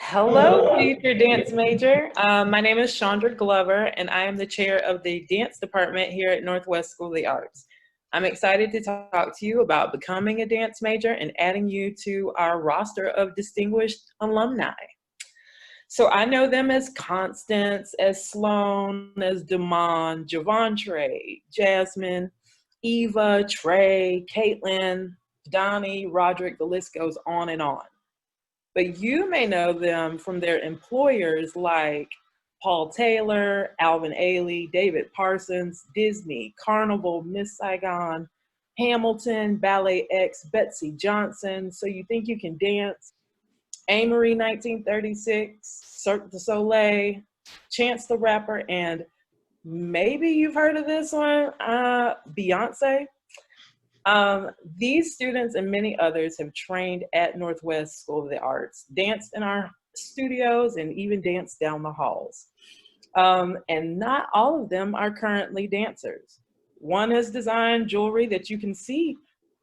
Hello, future dance major. My name is Chandra Glover, and I am the chair of the dance department here at Northwest School of the Arts. I'm excited to talk to you about becoming a dance major and adding you to our roster of distinguished alumni. So I know them as Constance, as Sloan, as Damon, Javontre, Jasmine, Eva, Trey, Caitlin, Donnie, Roderick, the list goes on and on. But you may know them from their employers like Paul Taylor, Alvin Ailey, David Parsons, Disney, Carnival, Miss Saigon, Hamilton, Ballet X, Betsy Johnson, So You Think You Can Dance, Amory 1936, Cirque du Soleil, Chance the Rapper, and maybe you've heard of this one, Beyonce. These students and many others have trained at Northwest School of the Arts, danced in our studios, and even danced down the halls. And not all of them are currently dancers. One has designed jewelry that you can see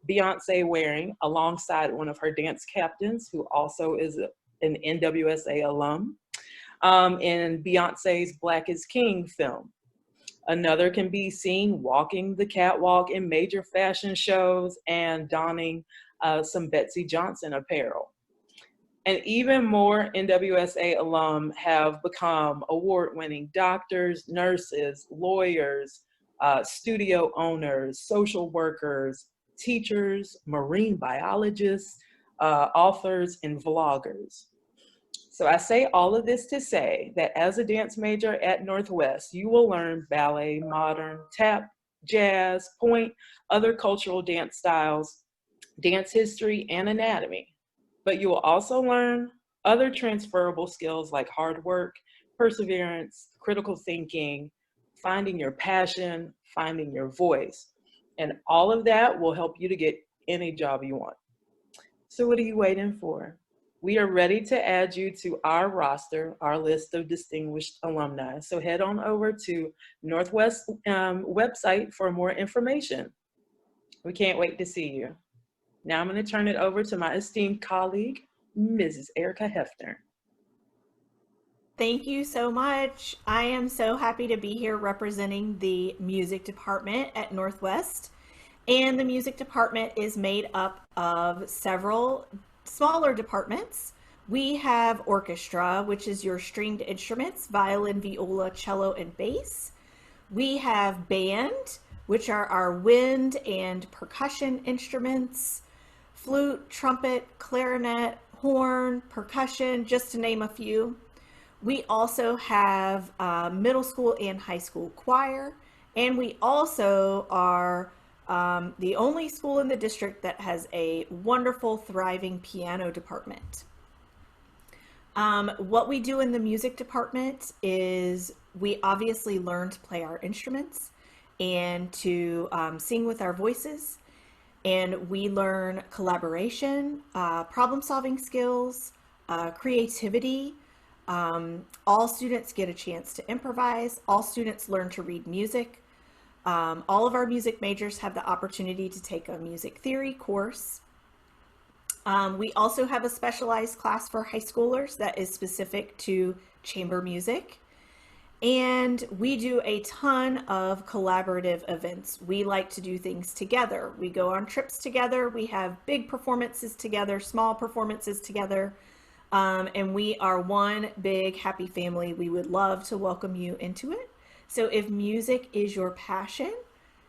Beyonce wearing alongside one of her dance captains, who also is an NWSA alum, in Beyonce's Black is King film. Another can be seen walking the catwalk in major fashion shows and donning some Betsy Johnson apparel. And even more NWSA alum have become award-winning doctors, nurses, lawyers, studio owners, social workers, teachers, marine biologists, authors, and vloggers. So I say all of this to say that as a dance major at Northwest, you will learn ballet, modern, tap, jazz, point, other cultural dance styles, dance history, and anatomy. But you will also learn other transferable skills like hard work, perseverance, critical thinking, finding your passion, finding your voice. And all of that will help you to get any job you want. So what are you waiting for? We are ready to add you to our roster, our list of distinguished alumni. So head on over to Northwest website for more information. We can't wait to see you. Now I'm going to turn it over to my esteemed colleague, Mrs. Erica Hefner. Thank you so much. I am so happy to be here representing the music department at Northwest. And the music department is made up of several smaller departments. We have orchestra, which is your stringed instruments, violin, viola, cello, and bass. We have band, which are our wind and percussion instruments, flute, trumpet, clarinet, horn, percussion, just to name a few. We also have middle school and high school choir, and we also are the only school in the district that has a wonderful, thriving piano department. What we do in the music department is we obviously learn to play our instruments and to sing with our voices. And we learn collaboration, problem-solving skills, creativity. All students get a chance to improvise. All students learn to read music. All of our music majors have the opportunity to take a music theory course. We also have a specialized class for high schoolers that is specific to chamber music. And we do a ton of collaborative events. We like to do things together. We go on trips together. We have big performances together, small performances together. And we are one big happy family. We would love to welcome you into it. So if music is your passion,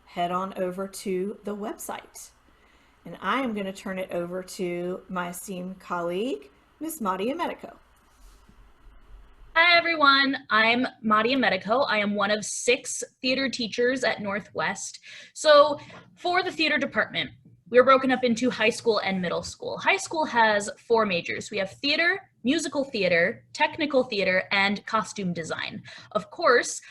head on over to the website. And I am going to turn it over to my esteemed colleague, Miss Madia Medico. Hi everyone, I'm Madia Medico. I am one of 6 theater teachers at Northwest. So for the theater department, we're broken up into high school and middle school. High school has 4 majors. We have theater, musical theater, technical theater, and costume design. Of course,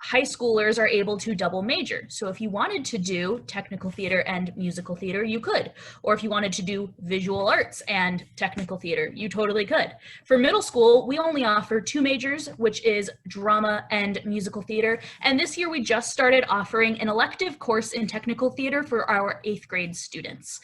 high schoolers are able to double major. So if you wanted to do technical theater and musical theater, you could. Or if you wanted to do visual arts and technical theater, you totally could. For middle school, we only offer 2 majors, which is drama and musical theater. And this year we just started offering an elective course in technical theater for our 8th grade students.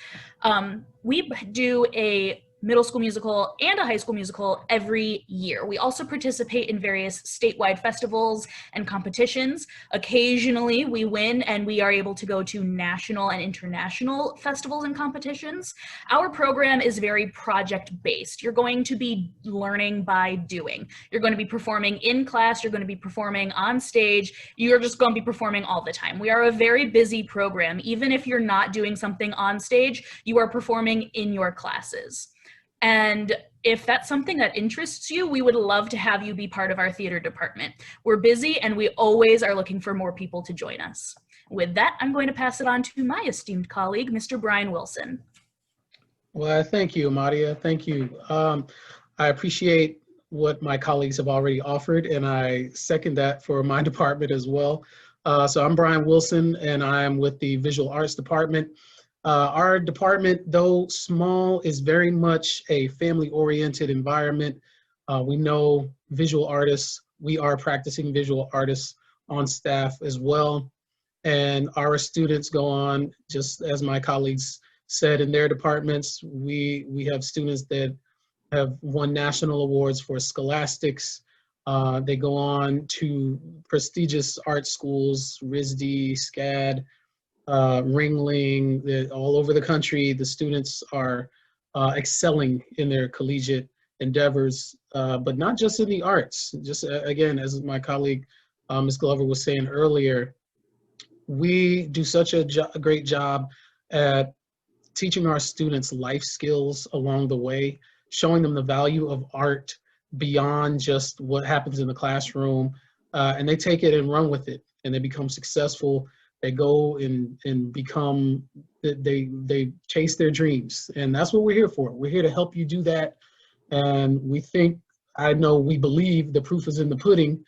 We do a middle school musical, and a high school musical every year. We also participate in various statewide festivals and competitions. Occasionally we win and we are able to go to national and international festivals and competitions. Our program is very project-based. You're going to be learning by doing. You're going to be performing in class, you're going to be performing on stage, you're just going to be performing all the time. We are a very busy program. Even if you're not doing something on stage, you are performing in your classes. And if that's something that interests you, we would love to have you be part of our theater department. We're busy and we always are looking for more people to join us. With that, I'm going to pass it on to my esteemed colleague, Mr. Brian Wilson. Well, thank you, Madia. Thank you. I appreciate what my colleagues have already offered, and I second that for my department as well. So I'm Brian Wilson, and I'm with the Visual Arts Department. Our department, though small, is very much a family-oriented environment. We know visual artists. We are practicing visual artists on staff as well. And our students go on, just as my colleagues said, in their departments. We have students that have won national awards for scholastics. They go on to prestigious art schools, RISD, SCAD, Ringling, all over the country. The students are excelling in their collegiate endeavors, but not just in the arts. Just again, as my colleague Ms. Glover was saying earlier, we do such a great job at teaching our students life skills along the way, showing them the value of art beyond just what happens in the classroom, and they take it and run with it, and they become successful. They go and become, they chase their dreams, and that's what we're here for. We're here to help you do that, and we think, I know we believe the proof is in the pudding,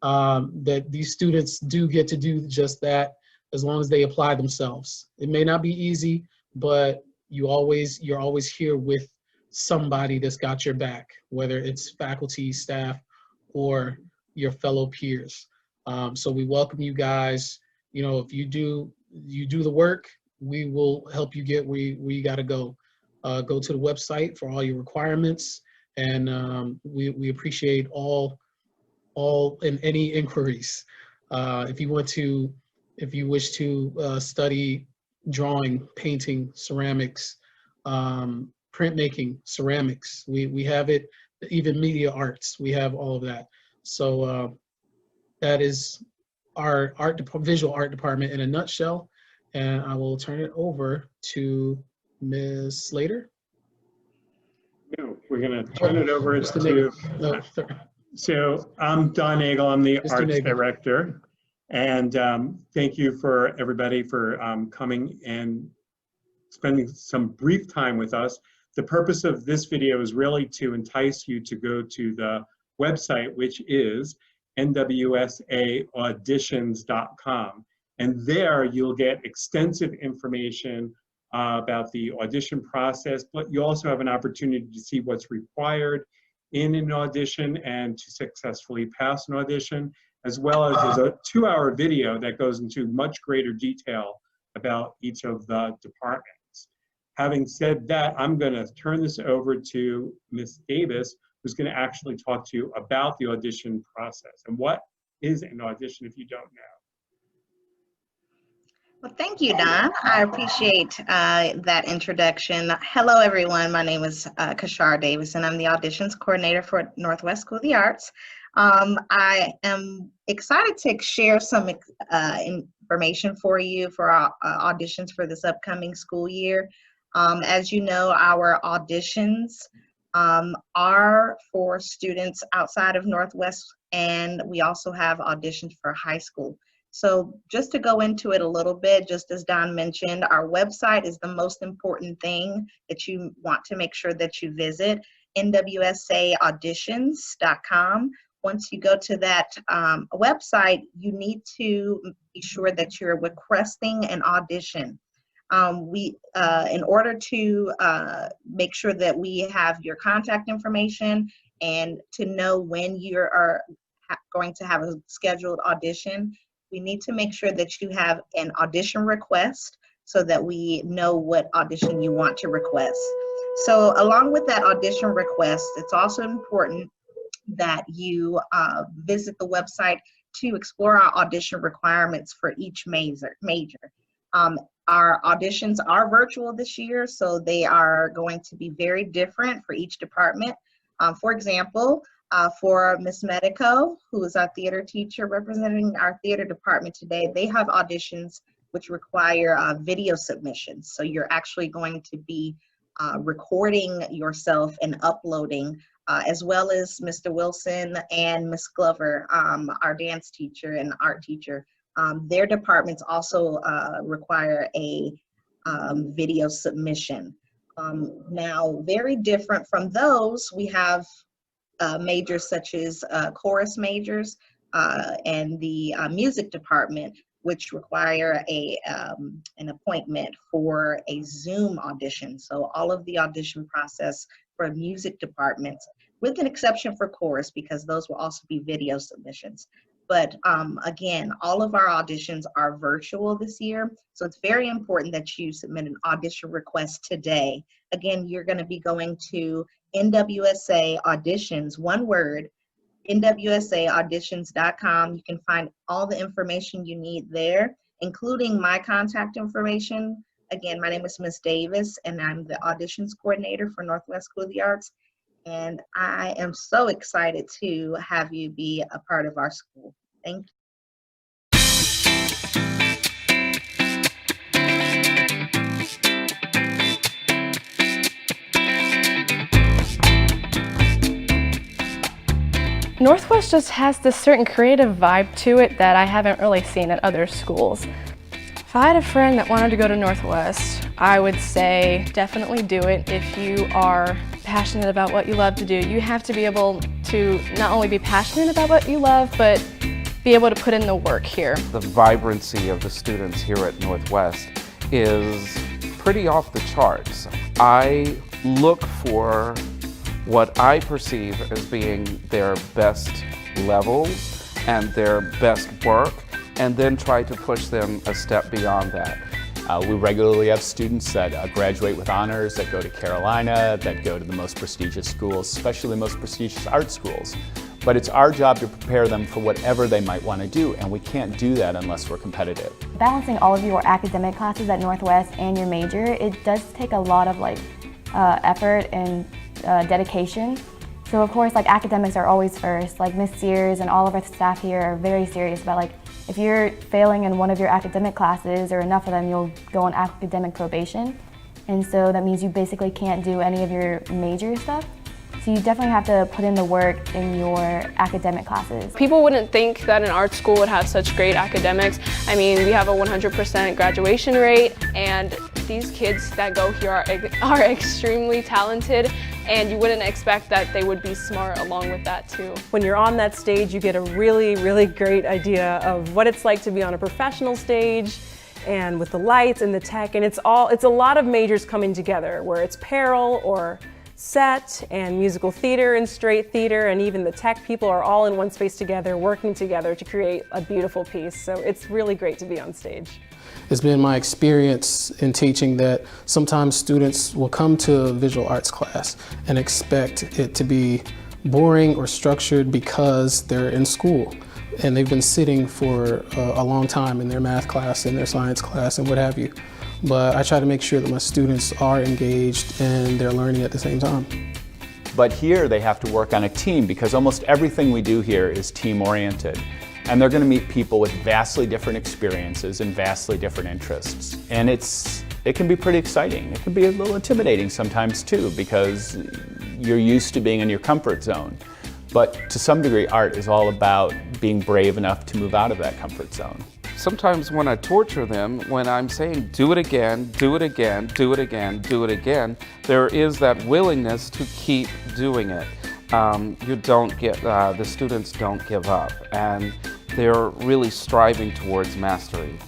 that these students do get to do just that as long as they apply themselves. It may not be easy, but you're always here with somebody that's got your back, whether it's faculty, staff, or your fellow peers. So we welcome you guys. You know, if you do the work, we will help you get where you got to go. Go to the website for all your requirements, and we appreciate all and any inquiries. If you wish to study drawing, painting, ceramics, printmaking, ceramics, we have it, even media arts, we have all of that. So that is our visual art department in a nutshell, and I will turn it over to Ms. Slater. No, we're going to turn it over to, so I'm Don Nagel, I'm the Mr. arts Nagel. director, and thank you for everybody for coming and spending some brief time with us. The purpose of this video is really to entice you to go to the website, which is nwsaauditions.com, and there you'll get extensive information about the audition process, but you also have an opportunity to see what's required in an audition and to successfully pass an audition, as well as there's a 2-hour video that goes into much greater detail about each of the departments. Having said that, I'm going to turn this over to Ms. Davis, who's going to actually talk to you about the audition process. And what is an audition if you don't know? Well, thank you, Don. I appreciate that introduction. Hello, everyone. My name is Kashar Davis, and I'm the auditions coordinator for Northwest School of the Arts. I am excited to share some information for you for our auditions for this upcoming school year. As you know, our auditions are for students outside of Northwest, and we also have auditions for high school. So just to go into it a little bit, just as Don mentioned, our website is the most important thing that you want to make sure that you visit, nwsaauditions.com. Once you go to that website, you need to be sure that you're requesting an audition. In order to make sure that we have your contact information and to know when you are going to have a scheduled audition, we need to make sure that you have an audition request so that we know what audition you want to request. So along with that audition request, it's also important that you visit the website to explore our audition requirements for each major. Our auditions are virtual this year, so they are going to be very different for each department. For example, for Ms. Medico, who is our theater teacher representing our theater department today, they have auditions which require video submissions. So you're actually going to be recording yourself and uploading, as well as Mr. Wilson and Ms. Glover, our dance teacher and art teacher. Their departments also require a video submission. Now, very different from those, we have majors such as chorus majors and the music department, which require an appointment for a Zoom audition. So all of the audition process for music departments, with an exception for chorus, because those will also be video submissions. But again, all of our auditions are virtual this year. So it's very important that you submit an audition request today. Again, you're going to be going to NWSA Auditions, one word, nwsaauditions.com. You can find all the information you need there, including my contact information. Again, my name is Ms. Davis, and I'm the auditions coordinator for Northwest School of the Arts. And I am so excited to have you be a part of our school. Thank you. Northwest just has this certain creative vibe to it that I haven't really seen at other schools. If I had a friend that wanted to go to Northwest, I would say definitely do it if you are passionate about what you love to do. You have to be able to not only be passionate about what you love, but be able to put in the work here. The vibrancy of the students here at Northwest is pretty off the charts. I look for what I perceive as being their best levels and their best work, and then try to push them a step beyond that. We regularly have students that graduate with honors, that go to Carolina, that go to the most prestigious schools, especially the most prestigious art schools. But it's our job to prepare them for whatever they might want to do, and we can't do that unless we're competitive. Balancing all of your academic classes at Northwest and your major, it does take a lot of effort and dedication. So of course, academics are always first. Miss Sears and all of our staff here are very serious about if you're failing in one of your academic classes or enough of them, you'll go on academic probation. And so that means you basically can't do any of your major stuff. So you definitely have to put in the work in your academic classes. People wouldn't think that an art school would have such great academics. I mean, we have a 100% graduation rate, and these kids that go here are extremely talented, and you wouldn't expect that they would be smart along with that too. When you're on that stage, you get a really, really great idea of what it's like to be on a professional stage, and with the lights and the tech, and it's a lot of majors coming together, where it's Peril or set and musical theater and straight theater, and even the tech people are all in one space together, working together to create a beautiful piece. So it's really great to be on stage. It's been my experience in teaching that sometimes students will come to a visual arts class and expect it to be boring or structured because they're in school and they've been sitting for a long time in their math class, in their science class, and what have you. But I try to make sure that my students are engaged and they're learning at the same time. But here they have to work on a team, because almost everything we do here is team-oriented. And they're going to meet people with vastly different experiences and vastly different interests. And it can be pretty exciting. It can be a little intimidating sometimes too, because you're used to being in your comfort zone. But to some degree, art is all about being brave enough to move out of that comfort zone. Sometimes when I torture them, when I'm saying do it again, do it again, do it again, do it again, there is that willingness to keep doing it. The students don't give up, and they're really striving towards mastery.